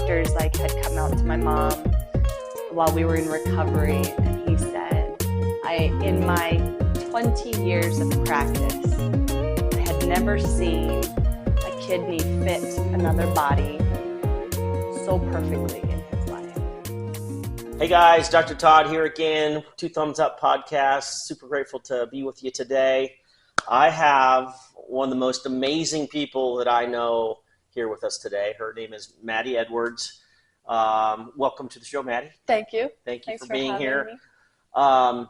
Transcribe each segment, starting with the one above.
doctors had come out to my mom while we were in recovery, and he said, in my 20 years of practice, I had never seen a kidney fit another body so perfectly in his life. Hey guys, Dr. Todd here again, Two Thumbs Up Podcast. Super grateful to be with you today. I have one of the most amazing people that I know here with us today. Her name is Madalyn Edwards. Welcome to the show, Maddie. Thank you. Thank you Thanks for being here. Me.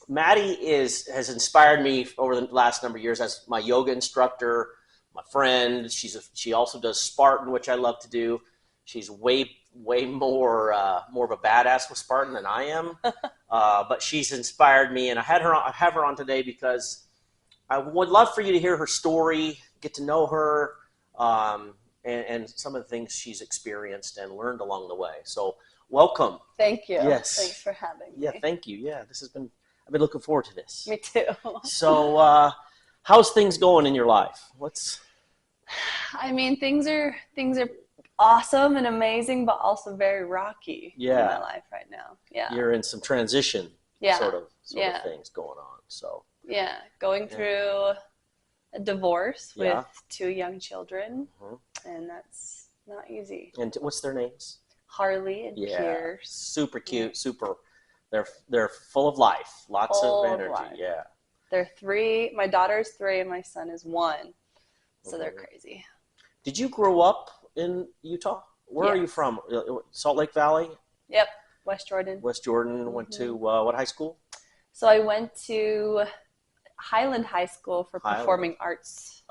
Maddie has inspired me over the last number of years as my yoga instructor, my friend. She also does Spartan, which I love to do. She's way more of a badass with Spartan than I am, but she's inspired me, and I have her on today because I would love for you to hear her story, get to know her, and some of the things she's experienced and learned along the way. So welcome. Thank you. Yes. Thanks for having me. Yeah, thank you. Yeah, I've been looking forward to this. Me too. So how's things going in your life? Things are awesome and amazing, but also very rocky in my life right now. Yeah. You're in some transition sort of things going on. So yeah, going through a divorce with 2 young children, and that's not easy. And what's their names? Harley and Pierce. Super cute, super. They're full of life, lots of energy. Yeah. They're 3. My daughter's 3 and my son is 1. So they're crazy. Did you grow up in Utah? Where are you from? Salt Lake Valley? Yep, West Jordan. West Jordan. Went to what high school? So I went to Highland High School for performing arts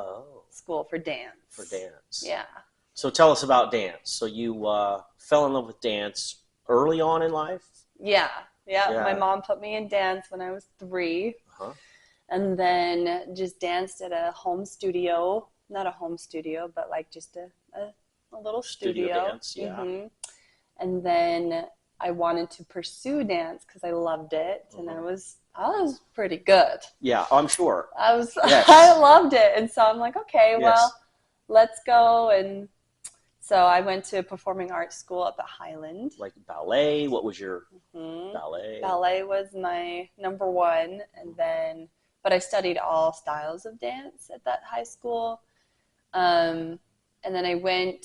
school for dance. For dance. Yeah. So tell us about dance. So you fell in love with dance early on in life? Yeah. My mom put me in dance when I was 3. And then just danced at a home studio. Not a home studio, but just a little studio. Dance, yeah. And then I wanted to pursue dance because I loved it, and I was pretty good. Yeah, I'm sure. Yes. I loved it, and so I'm like, okay, well, let's go. And so I went to performing arts school up at Highland. Like ballet. What was your ballet? Ballet was my number 1, and then but I studied all styles of dance at that high school. And then I went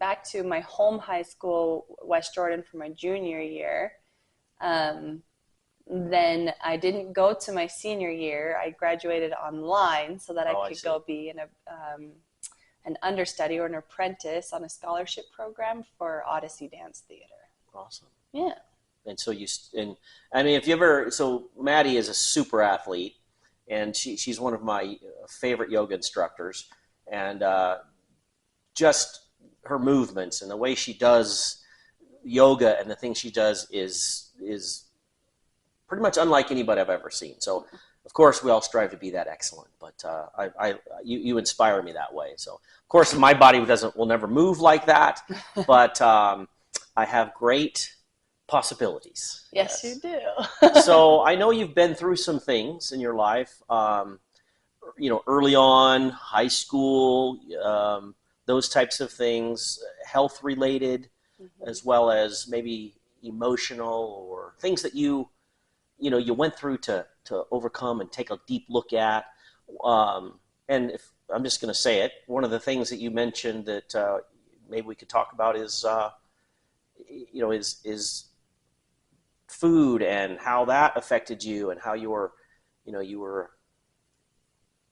back to my home high school, West Jordan, for my junior year. Then I didn't go to my senior year. I graduated online so that I could go be an understudy or an apprentice on a scholarship program for Odyssey Dance Theater. Awesome. Yeah. And so so Maddie is a super athlete, and she's one of my favorite yoga instructors. And just her movements and the way she does yoga and the things she does is pretty much unlike anybody I've ever seen. So, of course, we all strive to be that excellent. But you inspire me that way. So, of course, my body will never move like that. But I have great possibilities. Yes, you do. So I know you've been through some things in your life. Early on, high school, those types of things, health related, as well as maybe emotional or things that you went through to overcome and take a deep look at. And if I'm just going to say it, one of the things that you mentioned that maybe we could talk about is food and how that affected you and how you were.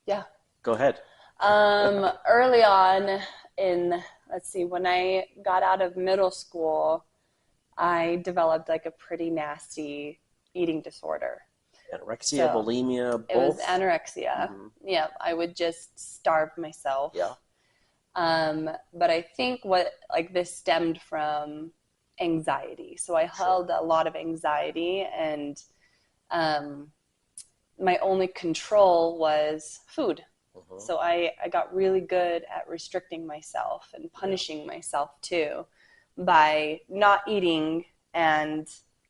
Yeah. Go ahead. Early on when I got out of middle school, I developed a pretty nasty eating disorder. Anorexia, bulimia, both? It was anorexia. Yeah, I would just starve myself. Yeah. But I think this stemmed from anxiety. So I held a lot of anxiety, and my only control was food. So I got really good at restricting myself and punishing myself too by not eating and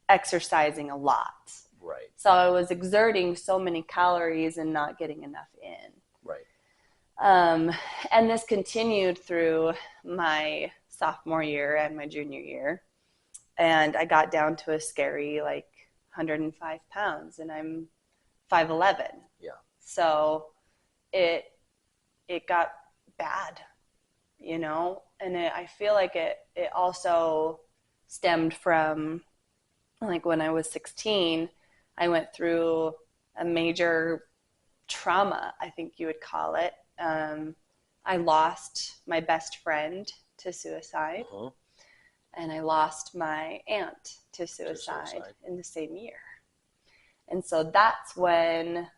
exercising a lot. Right. So I was exerting so many calories and not getting enough in. Right. And this continued through my sophomore year and my junior year. And I got down to a scary 105 pounds, and I'm 5'11". Yeah. So it got bad, and I feel like it also stemmed from when I was 16, I went through a major trauma, I think you would call it. I lost my best friend to suicide, and I lost my aunt to suicide in the same year. And so that's when,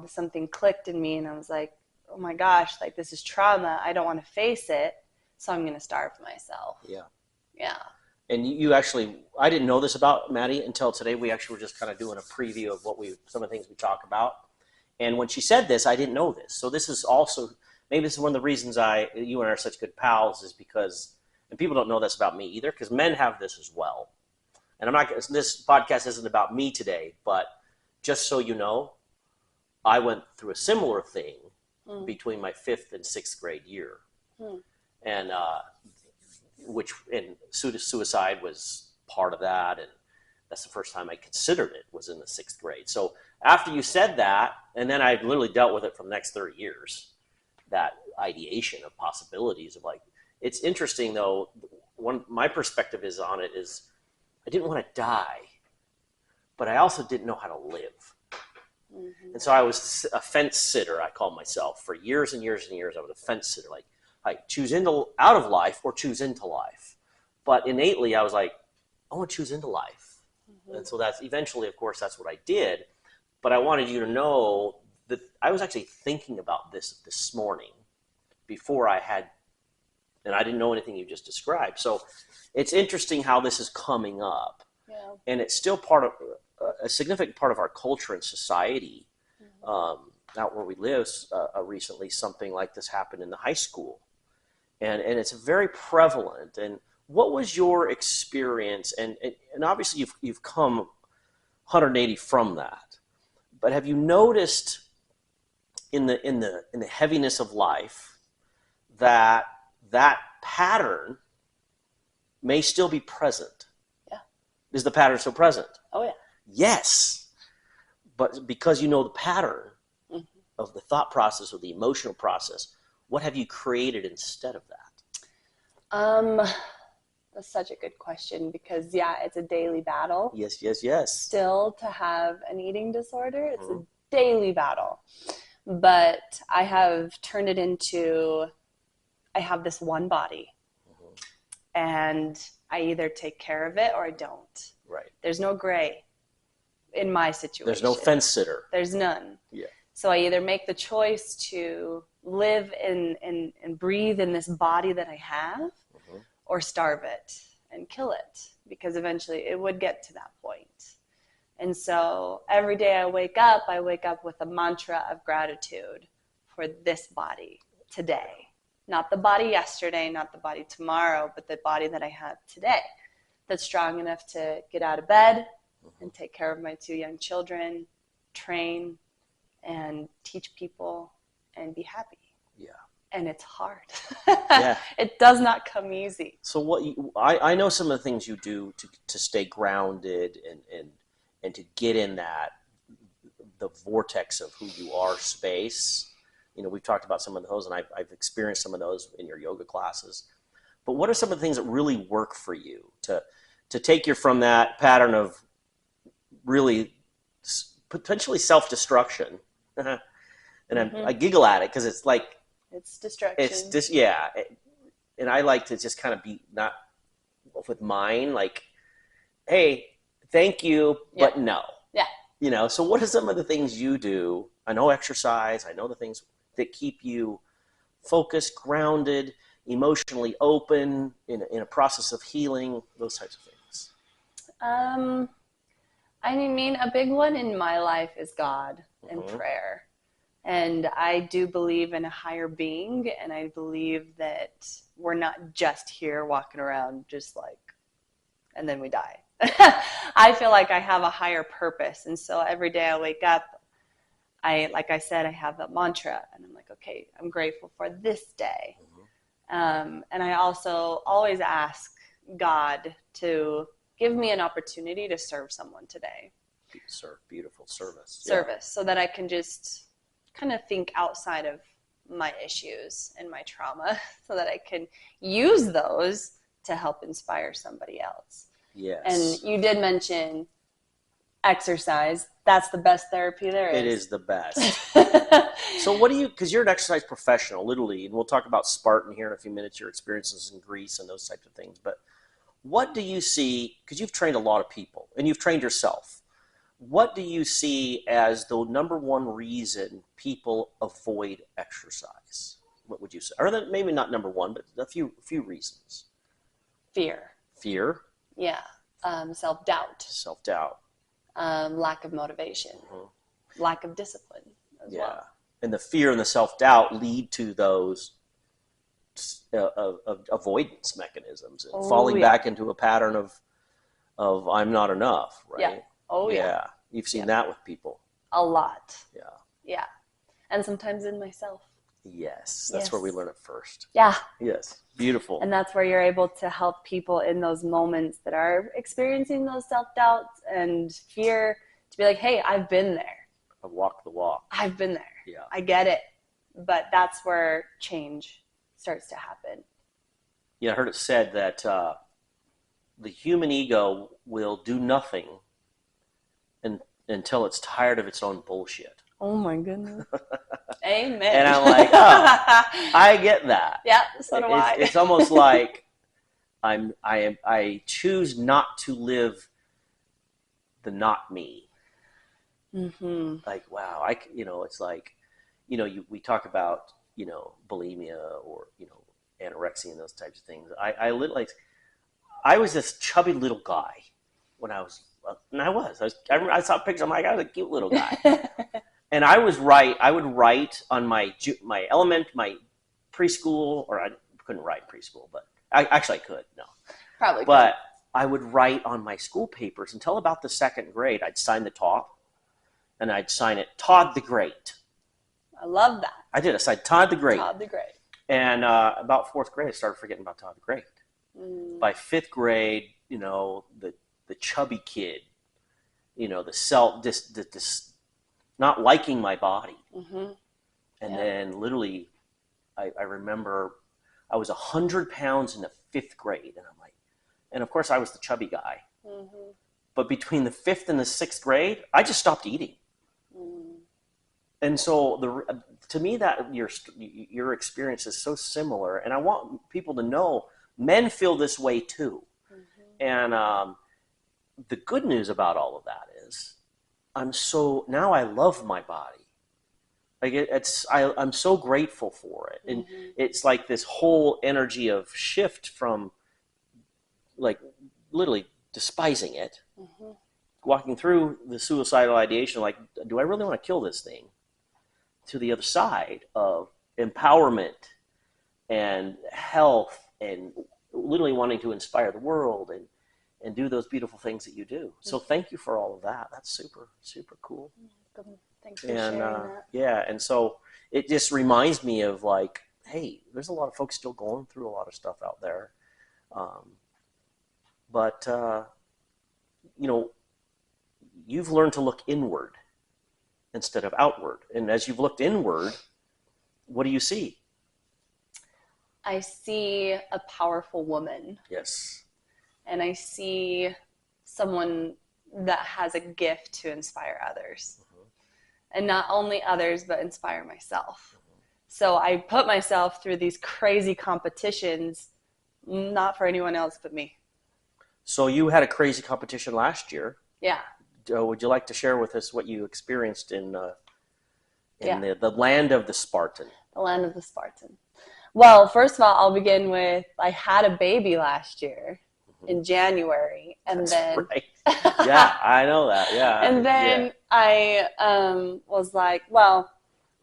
something clicked in me, and I was like, oh my gosh, this is trauma. I don't want to face it, so I'm going to starve myself. Yeah. Yeah. And you actually, I didn't know this about Maddie until today. We actually were just kind of doing a preview of some of the things we talk about. And when she said this, I didn't know this. So this is also, maybe this is one of the reasons you and I are such good pals, is because, and people don't know this about me either, because men have this as well. And this podcast isn't about me today, but just so you know, I went through a similar thing between my 5th and 6th grade year. And suicide was part of that, and that's the first time I considered it, was in the 6th grade. So after you said that, and then I literally dealt with it for the next 30 years, that ideation of possibilities of it's interesting though, my perspective is on it is, I didn't want to die, but I also didn't know how to live. And so I was a fence sitter, I called myself. For years and years and years, I was a fence sitter. I choose out of life or choose into life. But innately, I was like, I want to choose into life. And so that's eventually, of course, that's what I did. But I wanted you to know that I was actually thinking about this morning before I had, and I didn't know anything you just described. So it's interesting how this is coming up. Yeah. And it's still part of a significant part of our culture and society. Out where we live, recently something like this happened in the high school. And it's very prevalent. And what was your experience? And obviously you've come 180 from that. But have you noticed in the heaviness of life that pattern may still be present? Yeah. Is the pattern still present? Oh, yeah. Yes. But because you know the pattern of the thought process or the emotional process, what have you created instead of that? That's such a good question, because it's a daily battle. Yes. Still, to have an eating disorder, it's a daily battle. But I have turned it into, I have this one body, and I either take care of it or I don't. Right. There's no gray in my situation. There's no fence sitter. There's none. Yeah. So I either make the choice to live and breathe in this body that I have, or starve it and kill it, because eventually it would get to that point. And so every day I wake up with a mantra of gratitude for this body today. Not the body yesterday, not the body tomorrow, but the body that I have today, that's strong enough to get out of bed and take care of my 2 young children, train and teach people and be happy. Yeah. And it's hard. Yeah. It does not come easy. So I know some of the things you do to stay grounded and to get in the vortex of who you are space. We've talked about some of those, and I've experienced some of those in your yoga classes. But what are some of the things that really work for you to take you from that pattern of really potentially self-destruction? And I giggle at it because it's like, it's destruction. It's just, yeah. And I like to just kind of be not with mine, like, hey, thank you, but no. Yeah. So what are some of the things you do? I know exercise, I know the things that keep you focused, grounded, emotionally open, in a process of healing, those types of things. I mean, a big one in my life is God and prayer. And I do believe in a higher being, and I believe that we're not just here walking around just and then we die. I feel like I have a higher purpose. And so every day I wake up, like I said, I have that mantra, and I'm like, okay, I'm grateful for this day. And I also always ask God to give me an opportunity to serve someone today. Beautiful service. Service, so that I can just kind of think outside of my issues and my trauma, so that I can use those to help inspire somebody else. Yes. And you did mention exercise. That's the best therapy there is. It is the best. So what do you, because you're an exercise professional, literally, and we'll talk about Spartan here in a few minutes, your experiences in Greece and those types of things, but what do you see, because you've trained a lot of people, and you've trained yourself, what do you see as the number one reason people avoid exercise? What would you say? Or maybe not number one, but a few reasons. Fear. Fear? Yeah. Self-doubt. Self-doubt. Lack of motivation. Mm-hmm. Lack of discipline as well. And the fear and the self-doubt lead to those avoidance mechanisms and falling back into a pattern of I'm not enough, right? Yeah. Oh, yeah. You've seen that with people. A lot. Yeah. Yeah. And sometimes in myself. Yes. That's where we learn it first. Yeah. Yes. Beautiful. And that's where you're able to help people in those moments that are experiencing those self-doubts and fear to be like, hey, I've been there. I've walked the walk. I've been there. Yeah. I get it. But that's where change starts to happen. Yeah, I heard it said that the human ego will do nothing until it's tired of its own bullshit. Oh my goodness. Amen. And I'm like, oh, I get that. Yeah, so do I. It's almost like I choose not to live the not me. Mm-hmm. Like, wow, it's like, we talk about, bulimia or, anorexia and those types of things. I was this chubby little guy when I saw pictures. I'm like, I was a cute little guy. And I would write on my preschool, or I couldn't write preschool, but I could, no. Probably But I would write on my school papers until about the second grade. I'd sign the top, and I'd sign it, Todd the Great. I love that. I did. I signed Todd the Great. Todd the Great. And about fourth grade, I started forgetting about Todd the Great. By fifth grade, the chubby kid, the not liking my body. Mm-hmm. And then literally, I remember I was 100 pounds in the fifth grade. And I'm like, and of course I was the chubby guy. Mm-hmm. But between the fifth and the sixth grade, I just stopped eating. Mm. And so to me, that your experience is so similar. And I want people to know men feel this way too. Mm-hmm. And the good news about all of that is now I love my body. Like I'm so grateful for it. And it's like this whole energy of shift from like literally despising it, walking through the suicidal ideation, like, do I really want to kill this thing? To the other side of empowerment and health and literally wanting to inspire the world and do those beautiful things that you do. So thank you for all of that. That's super, super cool. Thanks for sharing that. Yeah, and so it just reminds me of like, hey, there's a lot of folks still going through a lot of stuff out there. But you've learned to look inward instead of outward. And as you've looked inward, what do you see? I see a powerful woman. Yes. And I see someone that has a gift to inspire others. And not only others, but inspire myself. So I put myself through these crazy competitions, not for anyone else but me. So you had a crazy competition last year. Yeah. Would you like to share with us what you experienced in the land of the Spartan? The land of the Spartan. Well, first of all, I'll begin with I had a baby last year in January. And That's right. Yeah, I know that. Yeah. And then I was like, well,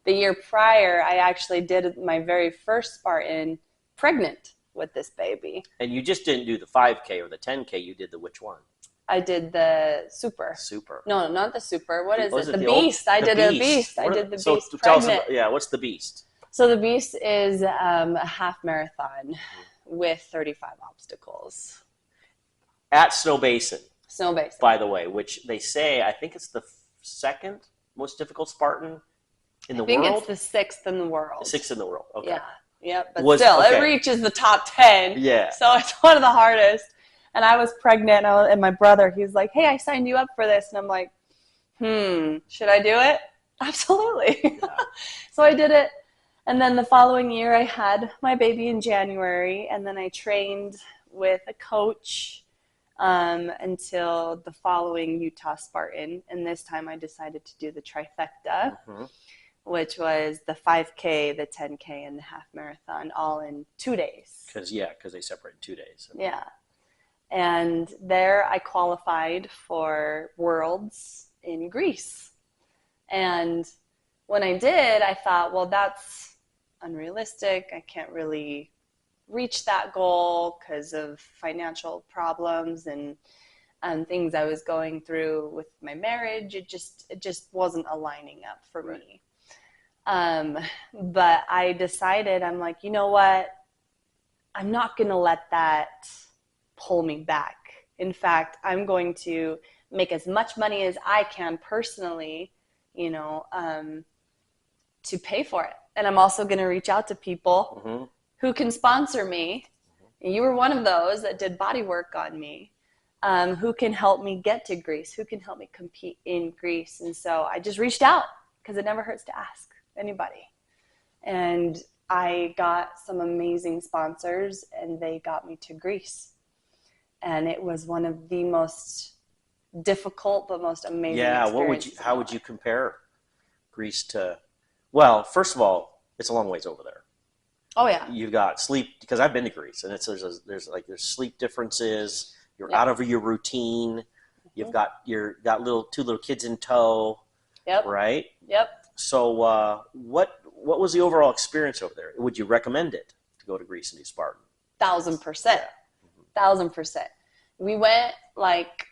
the year prior, I actually did my very first Spartan pregnant with this baby. And you just didn't do the 5K or the 10K. You did the which one? I did the super. Super. No, not the super. What is it? The the beast. I did the beast. I did the beast tell us pregnant. about, what's the beast? So the Beast is a half marathon with 35 obstacles. At Snow Basin, Snow Basin. by the way, which they say, I think it's the second most difficult Spartan in the world. I think it's the sixth in the world. Sixth in the world. Okay. Yeah. Yep. But still, okay. It reaches the top 10. Yeah. So it's one of the hardest. And I was pregnant, and my brother, he was like, "Hey, I signed you up for this." And I'm like, should I do it? Absolutely. Yeah. So I did it. And then the following year, I had my baby in January. And then I trained with a coach until the following Utah Spartan. And this time I decided to do the trifecta, which was the 5K, the 10K, and the half marathon, all in 2 days. Because they separated 2 days. Yeah. And there I qualified for Worlds in Greece. And when I did, I thought, well, that's unrealistic. I can't really reach that goal because of financial problems and things I was going through with my marriage. It just wasn't aligning up for me. But I decided, I'm like, you know what? I'm not going to let that pull me back. In fact, I'm going to make as much money as I can personally, to pay for it. And I'm also going to reach out to people who can sponsor me. You were one of those that did body work on me, who can help me get to Greece, who can help me compete in Greece. And so I just reached out because it never hurts to ask anybody. And I got some amazing sponsors, and they got me to Greece. And it was one of the most difficult but most amazing experiences. How would you compare Greece to, well, first of all, it's a long ways over there. Oh yeah. You've got sleep, because I've been to Greece, and there's sleep differences. You're out of your routine. You've got two little kids in tow. Yep. Right? Yep. So what was the overall experience over there? Would you recommend it to go to Greece and do Spartan? 1,000%. Yeah. 1,000%. We went like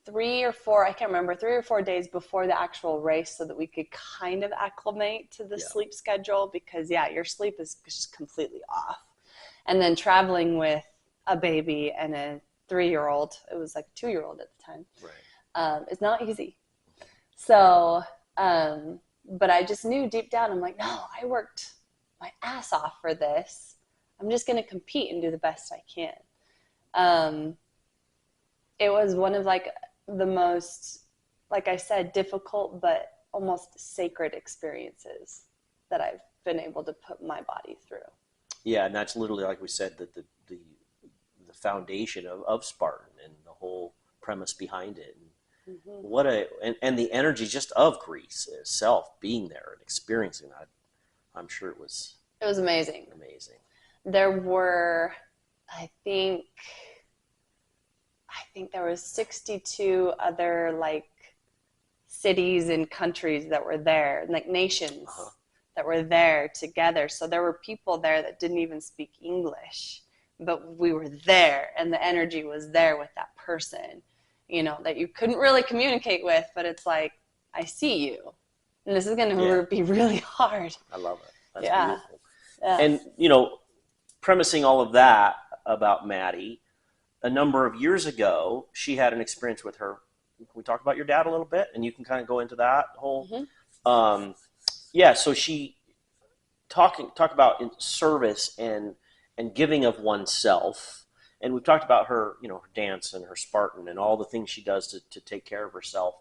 3 or 4 days before the actual race so that we could kind of acclimate to the sleep schedule, because your sleep is just completely off. And then traveling with a baby and a 3-year-old, it was like a 2-year-old at the time. Right. It's not easy. So, but I just knew deep down, I'm like, no, I worked my ass off for this. I'm just going to compete and do the best I can. It was one of the most, like I said, difficult but almost sacred experiences that I've been able to put my body through. Yeah, and that's literally, like we said, the foundation of Spartan and the whole premise behind it. And the energy just of Greece itself, being there and experiencing that, I'm sure it was amazing. Amazing. There were, I think there was 62 other cities and countries that were there, nations that were there together. So there were people there that didn't even speak English, but we were there, and the energy was there with that person, that you couldn't really communicate with, but it's like, I see you, and this is going to be really hard. I love it. That's beautiful. Yeah. And, premising all of that about Maddie, a number of years ago, she had an experience with her. Can we talk about your dad a little bit? And you can kind of go into that whole. So she talk about service and giving of oneself. And we've talked about her, her dance and her Spartan and all the things she does to take care of herself.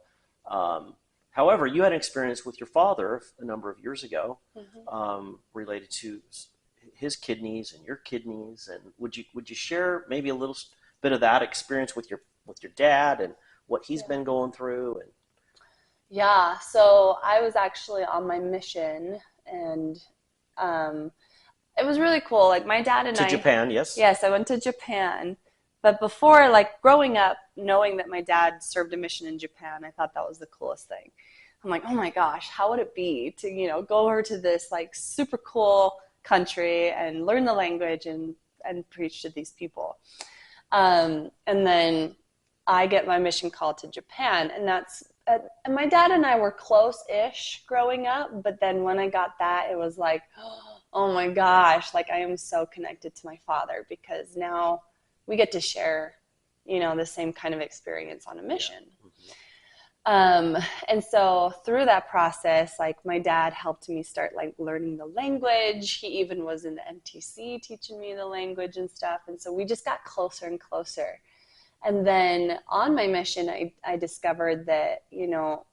However, you had an experience with your father a number of years ago, related to his kidneys and your kidneys. And would you share maybe a little bit of that experience with your dad and what he's been going through? And so I was actually on my mission, and it was really cool. My dad and to Japan, yes? Yes, I went to Japan. But before, growing up, knowing that my dad served a mission in Japan, I thought that was the coolest thing. I'm like, oh my gosh, how would it be to, go over to this super cool country and learn the language and preach to these people. And then I get my mission call to Japan, and that's and my dad and I were close-ish growing up, but then when I got that, it was like, oh my gosh, like I am so connected to my father because now we get to share, the same kind of experience on a mission. And so through that process, like my dad helped me start like learning the language. He even was in the MTC teaching me the language and stuff. And so we just got closer and closer. And then on my mission, I discovered that,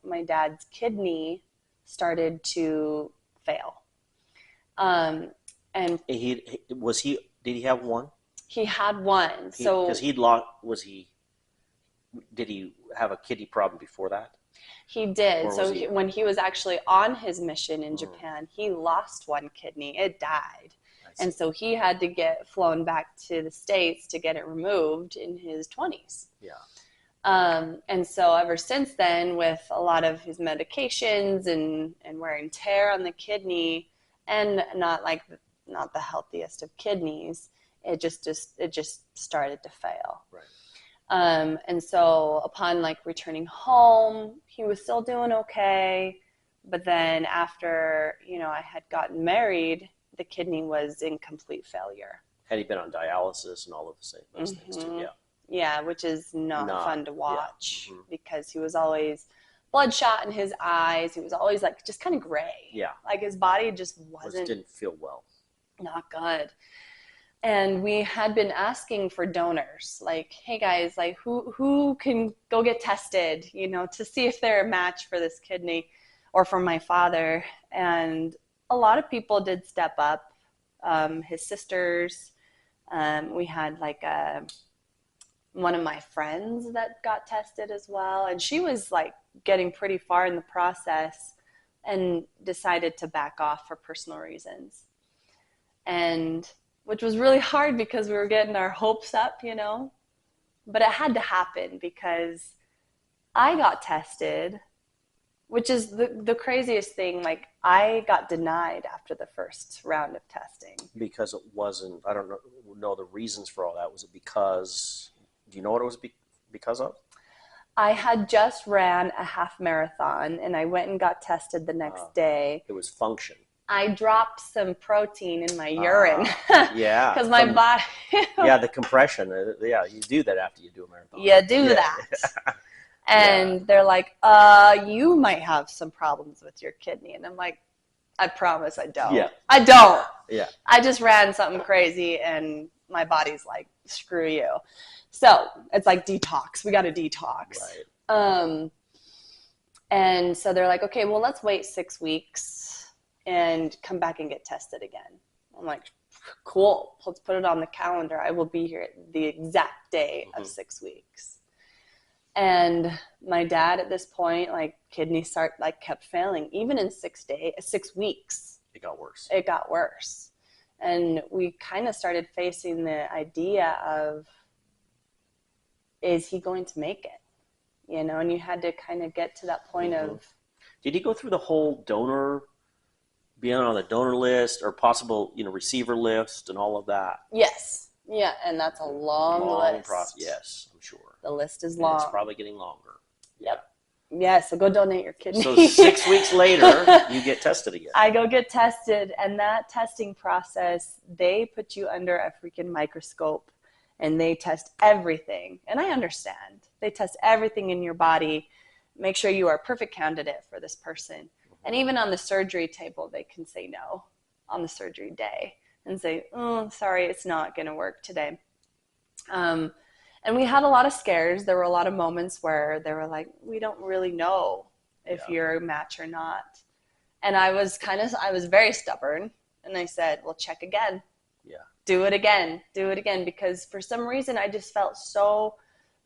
my dad's kidney started to fail. And did he have one? He had one. Because did he have a kidney problem before that? He did. So when he was actually on his mission in Japan, he lost one kidney. It died. And so he had to get flown back to the States to get it removed in his 20s. Yeah. And so ever since then, with a lot of his medications and wear and tear on the kidney, and not the healthiest of kidneys, it just started to fail. Right. And so upon like returning home, he was still doing okay. But then after, I had gotten married, the kidney was in complete failure. Had he been on dialysis and all of those things too? Yeah. Yeah, which is not fun to watch because he was always bloodshot in his eyes. He was always like just kind of gray. Yeah. Like his body just didn't feel well. Not good. And we had been asking for donors, like, hey guys, like who can go get tested, to see if they're a match for this kidney or for my father. And a lot of people did step up. His sisters, we had like one of my friends that got tested as well. And she was like getting pretty far in the process and decided to back off for personal reasons. And which was really hard because we were getting our hopes up, but it had to happen because I got tested, which is the craziest thing. Like I got denied after the first round of testing. Because it wasn't, I don't know the reasons for all that. Was it because, do you know what it was because of? I had just ran a half marathon and I went and got tested the next day. It was function. I dropped some protein in my urine. Yeah. Because my body... yeah, the compression. Yeah, you do that after you do a marathon. You do that. And they're like, you might have some problems with your kidney. And I'm like, I promise I don't. Yeah. I don't. Yeah. I just ran something crazy and my body's like, screw you. So it's like detox. We got to detox. Right. And so they're like, okay, well, let's wait 6 weeks and come back and get tested again. I'm like, cool, let's put it on the calendar. I will be here the exact day of 6 weeks. And my dad at this point, like kidneys kept failing. Even in 6 weeks. It got worse. It got worse. And we kind of started facing the idea of, is he going to make it? And you had to kind of get to that point of. Did he go through the whole being on the donor list or possible, receiver list and all of that? Yes. Yeah, and that's a long list. Process. Yes, I'm sure. The list is long. And it's probably getting longer. Yep. Yeah, so go donate your kidney. So 6 weeks later, you get tested again. I go get tested, and that testing process, they put you under a freaking microscope, and they test everything. And I understand. They test everything in your body, make sure you are a perfect candidate for this person. And even on the surgery table, they can say no on the surgery day and say, oh, sorry, it's not going to work today. And we had a lot of scares. There were a lot of moments where they were like, we don't really know if you're a match or not. And I was very stubborn. And I said, well, check again. Yeah. Do it again. Because for some reason, I just felt so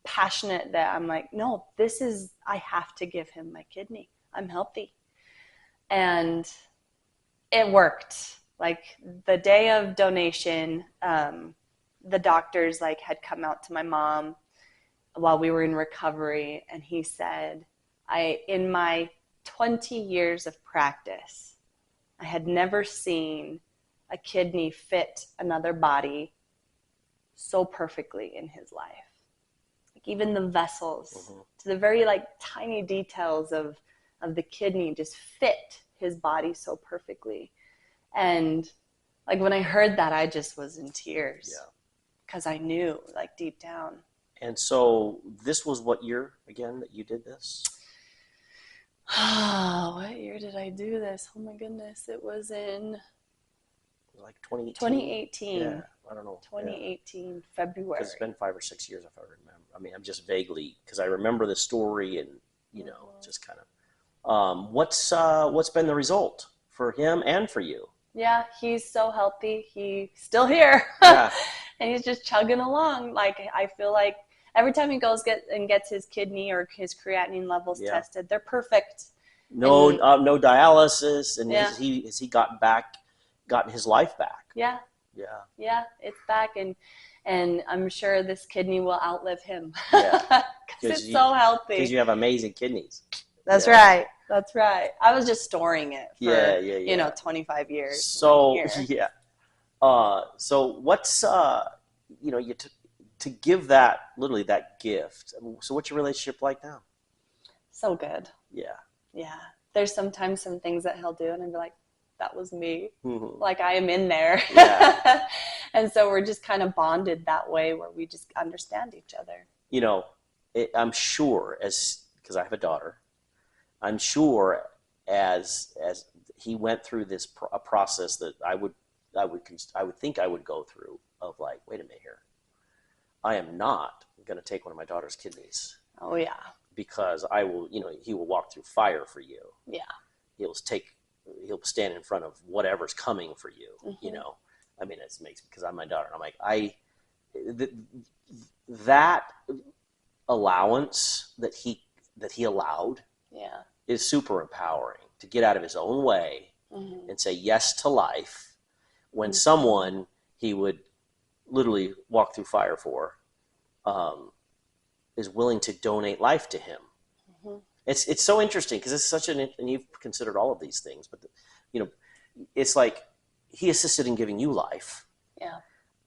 passionate that I'm like, no, I have to give him my kidney. I'm healthy. And it worked. Like the day of donation, the doctors had come out to my mom while we were in recovery, and he said, in my 20 years of practice, I had never seen a kidney fit another body so perfectly in his life. like even the vessels, Mm-hmm. to the very like tiny details of the kidney just fit his body so perfectly. And like when I heard that, I just was in tears. Yeah. Because I knew, like, deep down. And so this was what year, again, that you did this? Oh, what year did I do this? Oh, my goodness. It was in Like 2018? 2018. Yeah, I don't know. 2018, February. Because it's been 5 or 6 years, if I remember. I mean, I'm just vaguely, because I remember the story and, just kind of. What's been the result for him and for you? Yeah, he's so healthy. He's still here. Yeah. And he's just chugging along. Like, I feel like every time he goes gets his kidney or his creatinine levels tested, they're perfect. No, no dialysis, and Yeah. has he gotten his life back? Yeah. Yeah. Yeah, it's back, and I'm sure this kidney will outlive him. Yeah. Because it's so healthy. Because you have amazing kidneys. That's right. That's right. I was just storing it for 25 years. So yeah. So what's to give that literally that gift. So what's your relationship like now? So good. Yeah. Yeah. There's sometimes some things that he'll do, and I'd be like, that was me. Mm-hmm. Like I am in there. Yeah. And so we're just kind of bonded that way, where we just understand each other. I'm sure because I have a daughter, I'm sure as he went through this a process that I would think I would go through of like, wait a minute here, I am not going to take one of my daughter's kidneys. Oh yeah. Because I will, he will walk through fire for you. Yeah. He'll stand in front of whatever's coming for you. Mm-hmm. I mean, it makes because I'm my daughter. And I'm like that allowance that he allowed. Yeah. Is super empowering to get out of his own way and say yes to life when someone he would literally walk through fire for is willing to donate life to him. Mm-hmm. It's so interesting because it's such and you've considered all of these things, but it's like he assisted in giving you life,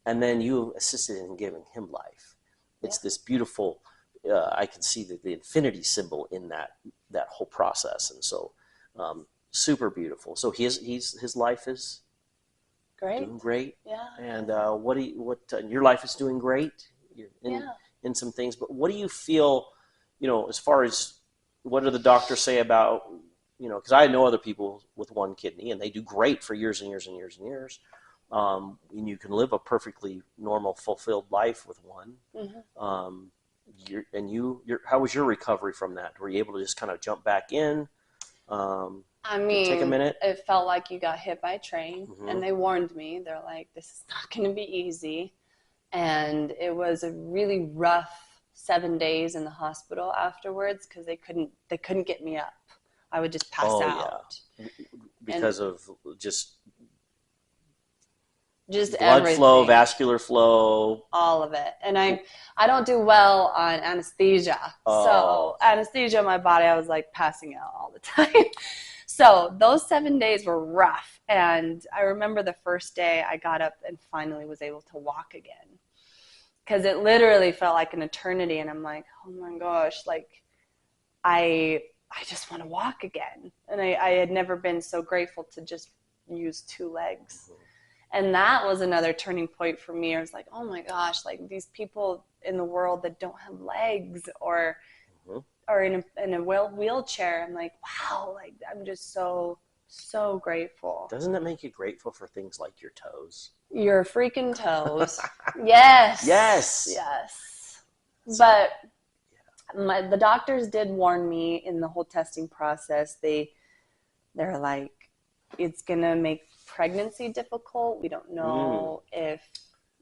and then you assisted in giving him life. It's this beautiful. I can see the infinity symbol in that whole process, and so super beautiful. So his life is doing great. Yeah. And your life is doing great. You're in some things, but what do you feel? As far as what do the doctors say about because I know other people with one kidney and they do great for years and years and years and years. And you can live a perfectly normal, fulfilled life with one. Mm-hmm. How was your recovery from that? Were you able to just kind of jump back in? I mean, take a minute. It felt like you got hit by a train, and they warned me. They're like, "This is not going to be easy," and it was a really rough 7 days in the hospital afterwards because they couldn't get me up. I would just pass out because of just blood everything. Flow, vascular flow, all of it. And I don't do well on anesthesia. So anesthesia in my body, I was like passing out all the time. So those 7 days were rough. And I remember the first day I got up and finally was able to walk again. Because it literally felt like an eternity. And I'm like, oh my gosh, like I just want to walk again. And I had never been so grateful to just use 2 legs. Mm-hmm. And that was another turning point for me. I was like, oh my gosh, like these people in the world that don't have legs or in a wheelchair. I'm like, wow, like I'm just so grateful. Doesn't it make you grateful for things like your toes? Your freaking toes. Yes. Yes. Yes. But the doctors did warn me in the whole testing process. They're like, it's going to make pregnancy difficult. We don't know if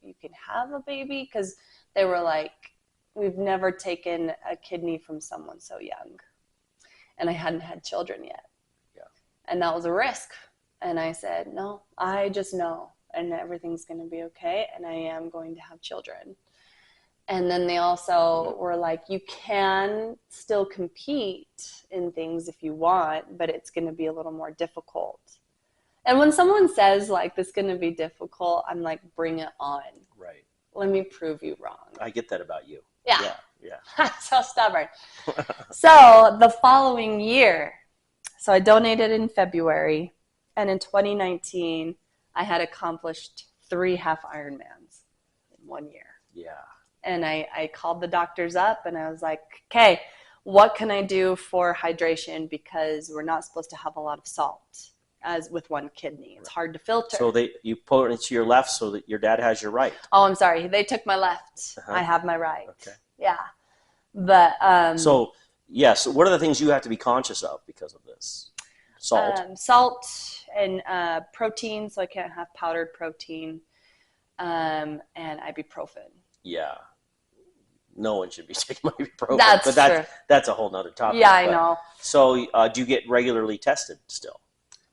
you can have a baby because they were like, we've never taken a kidney from someone so young. And I hadn't had children yet. Yeah. And that was a risk. And I said, no, I just know. And everything's going to be okay. And I am going to have children. And then they also were like, you can still compete in things if you want, but it's going to be a little more difficult. And when someone says, like, this is going to be difficult, I'm like, bring it on. Right. Let me prove you wrong. I get that about you. Yeah. Yeah. So stubborn. So the following year, so I donated in February, and in 2019, I had accomplished 3 half Ironmans in 1 year. Yeah. And I called the doctors up, and I was like, okay, what can I do for hydration? Because we're not supposed to have a lot of salt as with one kidney. It's hard to filter. So you put it into your left so that your dad has your right. Oh, I'm sorry. They took my left. I have my right. Okay. Yeah. But so yes, what are the things you have to be conscious of because of this? Salt and protein, so I can't have powdered protein, and ibuprofen. Yeah. No one should be taking ibuprofen. That's true. That's a whole nother topic. Yeah, I know. So do you get regularly tested still?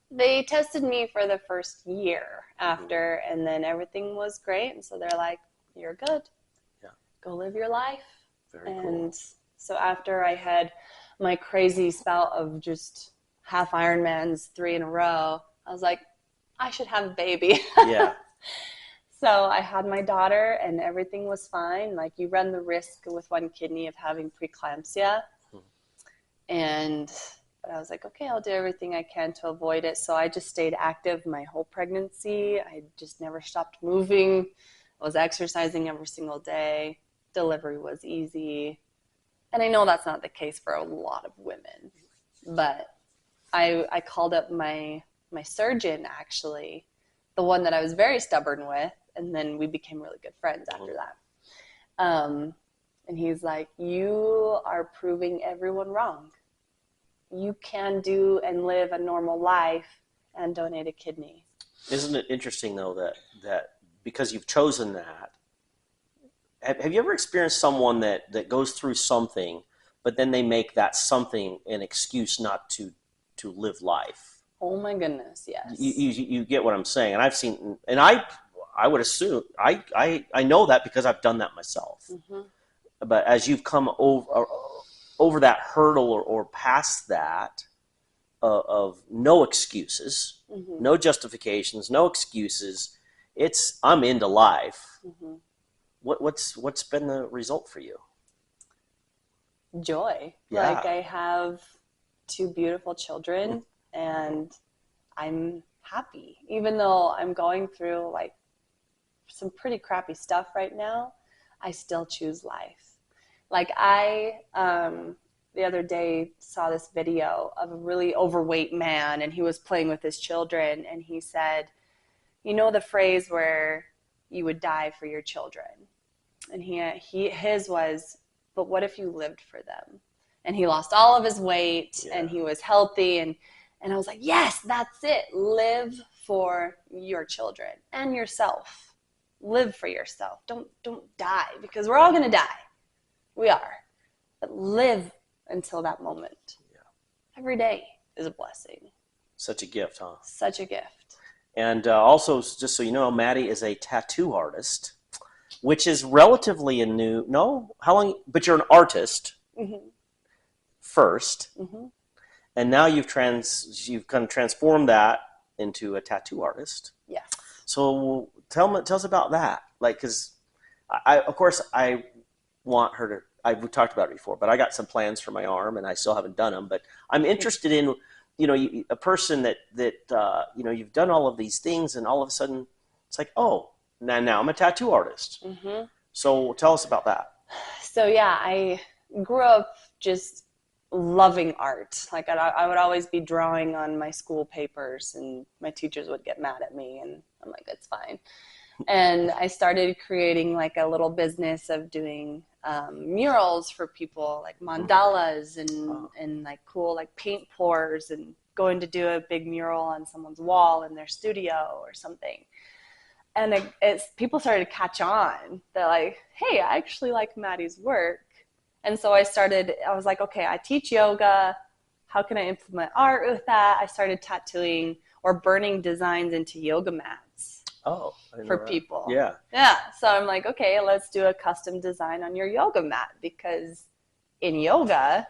They tested me for the first year after, and then everything was great. And so they're like, you're good. Yeah. Go live your life. Very and cool. So after I had my crazy spout of just half Ironmans 3 in a row, I was like, I should have a baby. Yeah. So I had my daughter, and everything was fine. Like, you run the risk with one kidney of having preeclampsia. And I was like, okay, I'll do everything I can to avoid it. So I just stayed active my whole pregnancy. I just never stopped moving. I was exercising every single day. Delivery was easy. And I know that's not the case for a lot of women. But I called up my surgeon, actually, the one that I was very stubborn with. And then we became really good friends after that. And he's like, you are proving everyone wrong. You can do and live a normal life and donate a kidney. Isn't it interesting, though, that because you've chosen that, have you ever experienced someone that goes through something, but then they make that something an excuse not to live life? Oh my goodness, yes. You get what I'm saying. And I've seen, and I would assume, I know that because I've done that myself. Mm-hmm. But as you've come over that hurdle or past that of no excuses, mm-hmm. no justifications, no excuses, I'm into life. Mm-hmm. What's been the result for you? Joy. Yeah. Like, I have 2 beautiful children, and I'm happy. Even though I'm going through like some pretty crappy stuff right now, I still choose life. Like, I the other day saw this video of a really overweight man, and he was playing with his children, and he said, you know the phrase where you would die for your children? And his was, but what if you lived for them? And he lost all of his weight, yeah. and he was healthy, and I was like, yes, that's it. Live for your children and yourself. Live for yourself. Don't die, because we're all going to die. We are. But live until that moment. Yeah. Every day is a blessing. Such a gift, huh? Such a gift. And also, just so you know, Maddie is a tattoo artist, which is relatively a new, how long, but you're an artist mm-hmm. first, mm-hmm. and now you've kind of transformed that into a tattoo artist. Yes. So tell us about that. Like, because of course I want her to, we've talked about it before, but I got some plans for my arm, and I still haven't done them, but I'm interested in, a person that you've done all of these things, and all of a sudden it's like, oh, now I'm a tattoo artist. Mm-hmm. So tell us about that. So yeah, I grew up just loving art. Like, I would always be drawing on my school papers, and my teachers would get mad at me, and I'm like, it's fine. And I started creating like a little business of doing murals for people, like mandalas and like cool like paint pours, and going to do a big mural on someone's wall in their studio or something. And people started to catch on. They're like, hey, I actually like Maddie's work. And so I was like, okay, I teach yoga. How can I implement art with that? I started tattooing or burning designs into yoga mats. Oh, for people. Yeah. Yeah. So I'm like, okay, let's do a custom design on your yoga mat, because in yoga,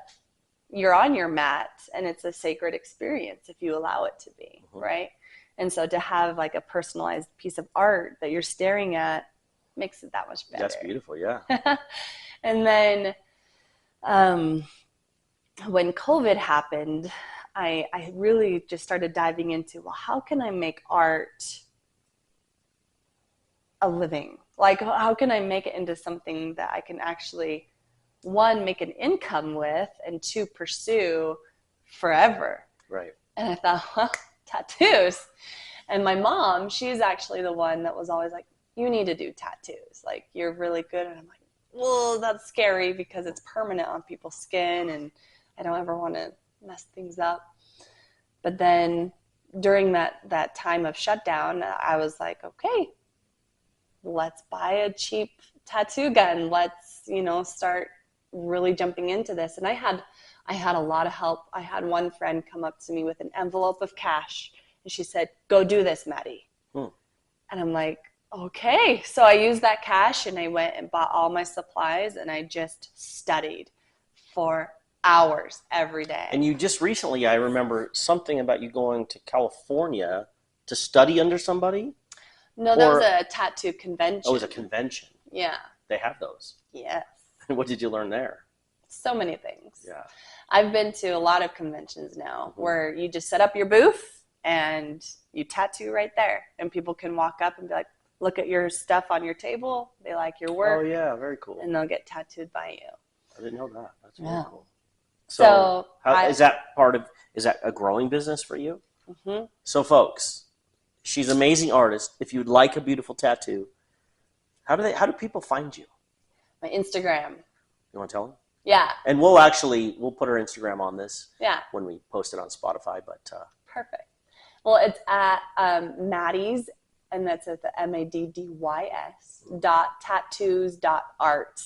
you're on your mat and it's a sacred experience if you allow it to be, mm-hmm. right? And so to have like a personalized piece of art that you're staring at makes it that much better. That's beautiful, yeah. And then when COVID happened, I really just started diving into, well, how can I make art a living? Like, how can I make it into something that I can actually, one, make an income with, and two, pursue forever? Right. And I thought, well, tattoos. And my mom, she's actually the one that was always like, you need to do tattoos. Like, you're really good. And I'm like, well, that's scary because it's permanent on people's skin and I don't ever want to mess things up. But then during that time of shutdown, I was like, okay, let's buy a cheap tattoo gun. Let's, start really jumping into this. And I had a lot of help. I had one friend come up to me with an envelope of cash and she said, go do this, Maddie. And I'm like, okay. So I used that cash and I went and bought all my supplies and I just studied for hours every day. And you just recently, I remember something about you going to California to study under somebody? No, that was a tattoo convention. Oh, it was a convention. Yeah. They have those. Yes. What did you learn there? So many things. Yeah. I've been to a lot of conventions now where you just set up your booth and you tattoo right there. And people can walk up and be like, look at your stuff on your table. They like your work. Oh, yeah. Very cool. And they'll get tattooed by you. I didn't know that. That's very cool. So is that a growing business for you? Mm-hmm. So, folks, she's an amazing artist. If you'd like a beautiful tattoo, how do people find you? My Instagram. You want to tell them? Yeah. And we'll put her Instagram on this. Yeah. When we post it on Spotify. But perfect. Well, it's at Maddie's, and that's at the MADDYS.tattoos.art.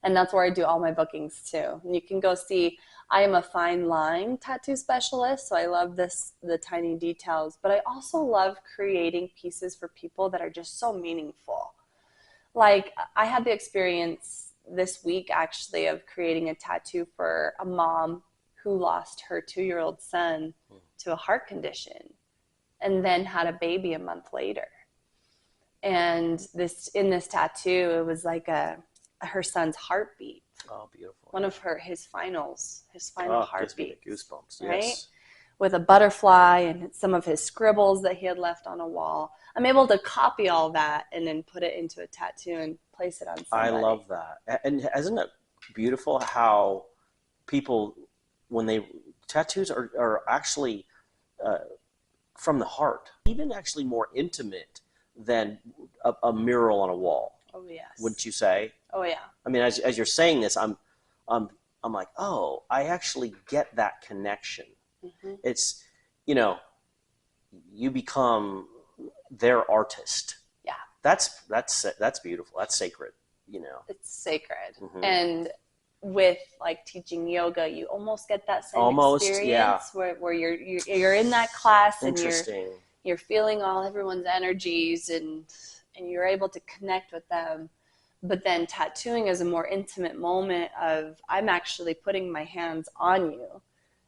And that's where I do all my bookings too. And you can go see, I am a fine line tattoo specialist, so I love the tiny details, but I also love creating pieces for people that are just so meaningful. Like, I had the experience this week actually of creating a tattoo for a mom who lost her 2-year-old son to a heart condition and then had a baby a month later. And in this tattoo, it was like her son's heartbeat. Oh, beautiful. One of his final heartbeat. Goosebumps. Right? Yes. With a butterfly and some of his scribbles that he had left on a wall. I'm able to copy all that and then put it into a tattoo and place it on somebody. I love that. And isn't it beautiful how people, tattoos are actually from the heart, even actually more intimate than a mural on a wall. Oh, yes. Wouldn't you say? Oh, yeah. I mean, as you're saying this, I'm like, oh, I actually get that connection. Mm-hmm. It's, you become their artist. Yeah. That's beautiful. That's sacred. It's sacred. Mm-hmm. And with like teaching yoga, you almost get that same experience. Yeah. Where you're in that class and Interesting. you're feeling everyone's energies and you're able to connect with them. But then tattooing is a more intimate moment of I'm actually putting my hands on you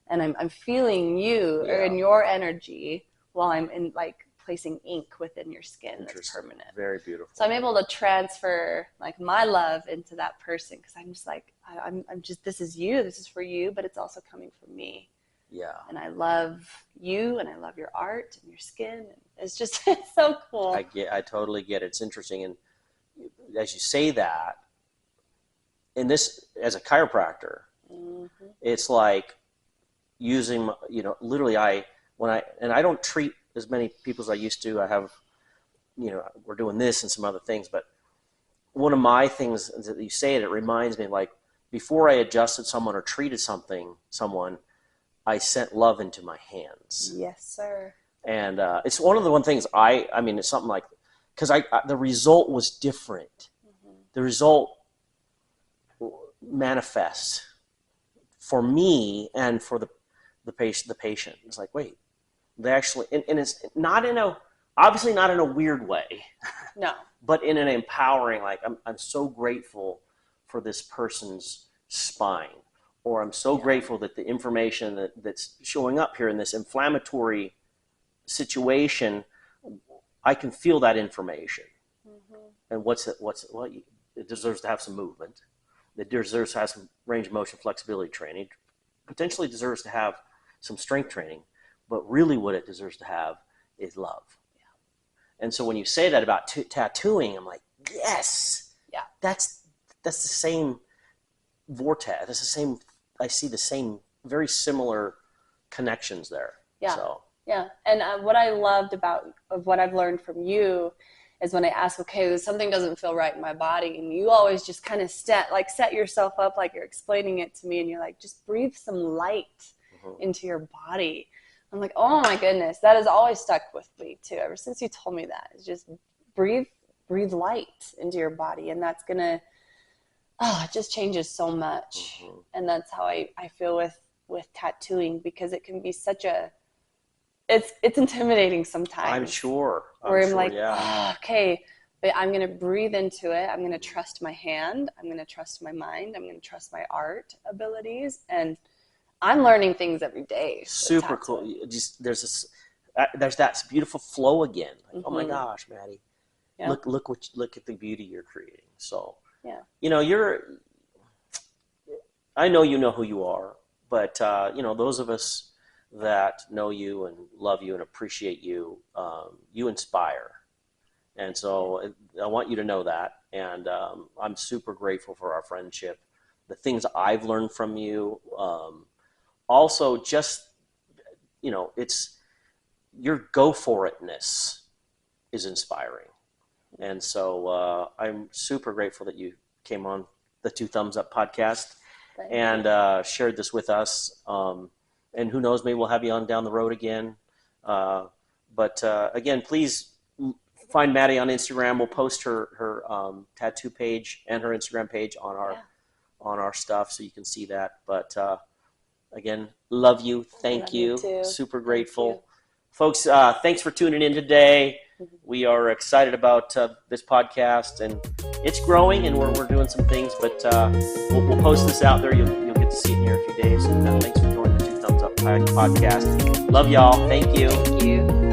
and I'm feeling you or in your energy while I'm in placing ink within your skin that's permanent. Very beautiful. So I'm able to transfer my love into that person because I'm just I'm just, this is you, this is for you, but it's also coming from me. Yeah. And I love you and I love your art and your skin. It's just, it's so cool. I totally get it. It's interesting. And as you say that, in this, as a chiropractor, it's like using, literally I don't treat as many people as I used to. I have, we're doing this and some other things, but one of my things that you say it reminds me before I adjusted someone or treated someone, I sent love into my hands. Yes, sir. And it's one of the things it's something like, because the result was different. Mm-hmm. The result manifests for me and for the patient. It's like, wait, they actually, and it's not obviously not in a weird way. No. But in an empowering, I'm so grateful for this person's spine, or I'm so grateful that the information that's showing up here in this inflammatory situation, I can feel that information. Mm-hmm. And it deserves to have some movement. It deserves to have some range of motion flexibility training. Potentially deserves to have some strength training. But really what it deserves to have is love. Yeah. And so when you say that about tattooing, I'm like, yes. Yeah. That's the same vortex. That's the same. I see the same, very similar connections there. Yeah. So. Yeah. And what I loved of what I've learned from you is when I ask, okay, something doesn't feel right in my body, and you always just kind of set yourself up like you're explaining it to me, and you're like, just breathe some light into your body. I'm like, oh my goodness, that has always stuck with me too. Ever since you told me that, it's just breathe light into your body, and that's gonna, it just changes so much. And that's how I feel with tattooing, because it can be such a, it's intimidating sometimes. I'm sure. I'm like, yeah. oh, okay, but I'm going to breathe into it. I'm going to trust my hand. I'm going to trust my mind. I'm going to trust my art abilities. And I'm learning things every day. Super cool. Just there's that beautiful flow again. Like, oh my gosh, Maddie, look at the beauty you're creating. So, I know you know who you are, but those of us that know you and love you and appreciate you, you inspire. And so I want you to know that. And I'm super grateful for our friendship, the things I've learned from you. Also, just, it's your go for itness is inspiring. And so I'm super grateful that you came on the Two Thumbs Up podcast and shared this with us. And who knows, maybe we'll have you on down the road again. But again, please find Maddie on Instagram. We'll post her tattoo page and her Instagram page on our stuff, so you can see that. But again, love you. Thank you. Too. Super grateful. Folks, thanks for tuning in today. We are excited about this podcast, and it's growing, and we're doing some things. But we'll post this out there. You'll get to see it in here in a few days. And thanks for joining the Two Thumbs Up podcast. Love y'all. Thank you. Thank you.